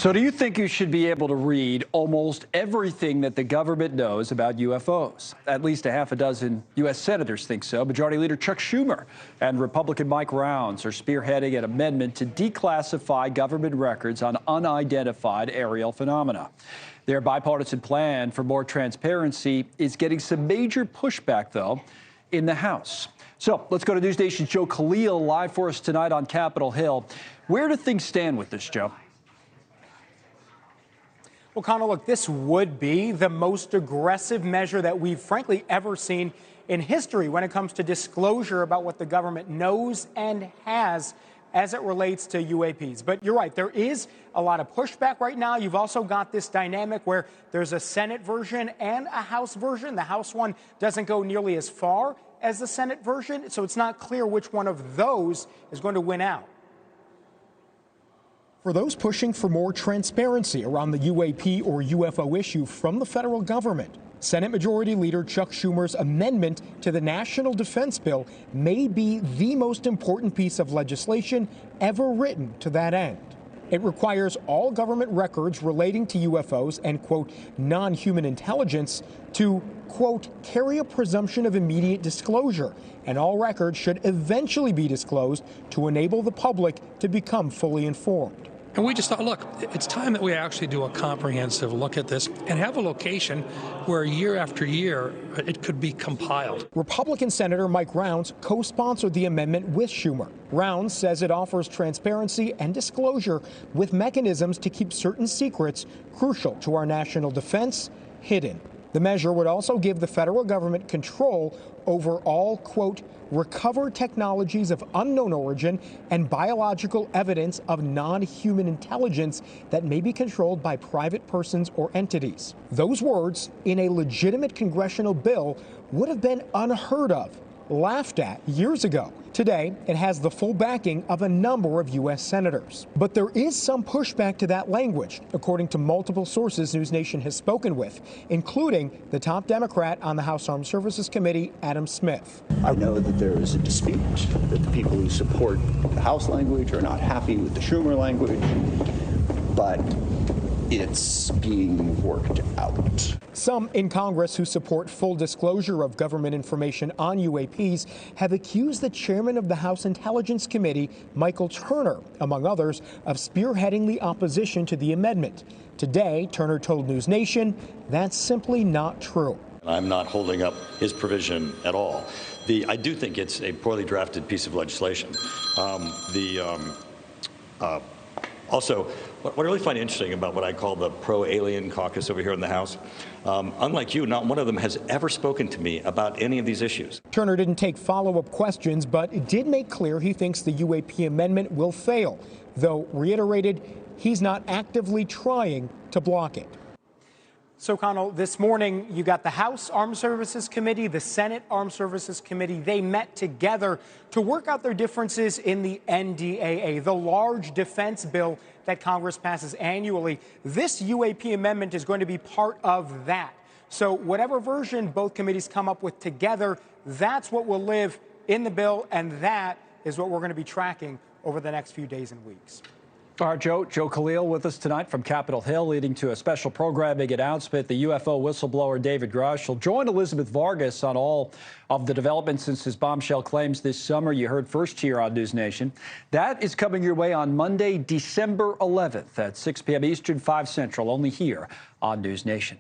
So do you think you should be able to read almost everything that the government knows about UFOs? At least a half a dozen U.S. senators think so. Majority Leader Chuck Schumer and Republican Mike Rounds are spearheading an amendment to declassify government records on unidentified aerial phenomena. Their bipartisan plan for more transparency is getting some major pushback, though, in the House. So let's go to NewsNation's Joe Khalil live for us tonight on Capitol Hill. Where do things stand with this, Joe? Well, Connor, look, this would be the most aggressive measure that we've frankly ever seen in history when it comes to disclosure about what the government knows and has as it relates to UAPs. But you're right, there is a lot of pushback right now. You've also got this dynamic where there's a Senate version and a House version. The House one doesn't go nearly as far as the Senate version, so it's not clear which one of those is going to win out. For those pushing for more transparency around the UAP or UFO issue from the federal government, Senate Majority Leader Chuck Schumer's amendment to the National Defense Bill may be the most important piece of legislation ever written to that end. It requires all government records relating to UFOs and, quote, non-human intelligence to, quote, carry a presumption of immediate disclosure, and all records should eventually be disclosed to enable the public to become fully informed. And we just thought, look, it's time that we actually do a comprehensive look at this and have a location where year after year it could be compiled. Republican Senator Mike Rounds co-sponsored the amendment with Schumer. Rounds says it offers transparency and disclosure with mechanisms to keep certain secrets crucial to our national defense hidden. The measure would also give the federal government control over all, quote, recovered technologies of unknown origin and biological evidence of non-human intelligence that may be controlled by private persons or entities. Those words, in a legitimate congressional bill, would have been unheard of, laughed at years ago. Today, it has the full backing of a number of U.S. senators. But there is some pushback to that language, according to multiple sources NewsNation has spoken with, including the top Democrat on the House Armed Services Committee, Adam Smith. I know that there is a dispute, that the people who support the House language are not happy with the Schumer language, but it's being worked out. Some in Congress who support full disclosure of government information on UAPs have accused the chairman of the House Intelligence Committee, Michael Turner, among others, of spearheading the opposition to the amendment. Today, Turner told NewsNation that's simply not true. I'm not holding up his provision at all. I do think it's a poorly drafted piece of legislation. Also, what I really find interesting about what I call the pro-alien caucus over here in the House, unlike you, not one of them has ever spoken to me about any of these issues. Turner didn't take follow-up questions, but did make clear he thinks the UAP amendment will fail, though reiterated he's not actively trying to block it. So, Connell, this morning you got the House Armed Services Committee, the Senate Armed Services Committee. They met together to work out their differences in the NDAA, the large defense bill that Congress passes annually. This UAP amendment is going to be part of that. So whatever version both committees come up with together, that's what will live in the bill, and that is what we're going to be tracking over the next few days and weeks. All right, Joe Khalil with us tonight from Capitol Hill, leading to a special programming announcement. The UFO whistleblower David Grush will join Elizabeth Vargas on all of the developments since his bombshell claims this summer. You heard first here on NewsNation. That is coming your way on Monday, December 11th at 6 p.m. Eastern, 5 Central, only here on NewsNation.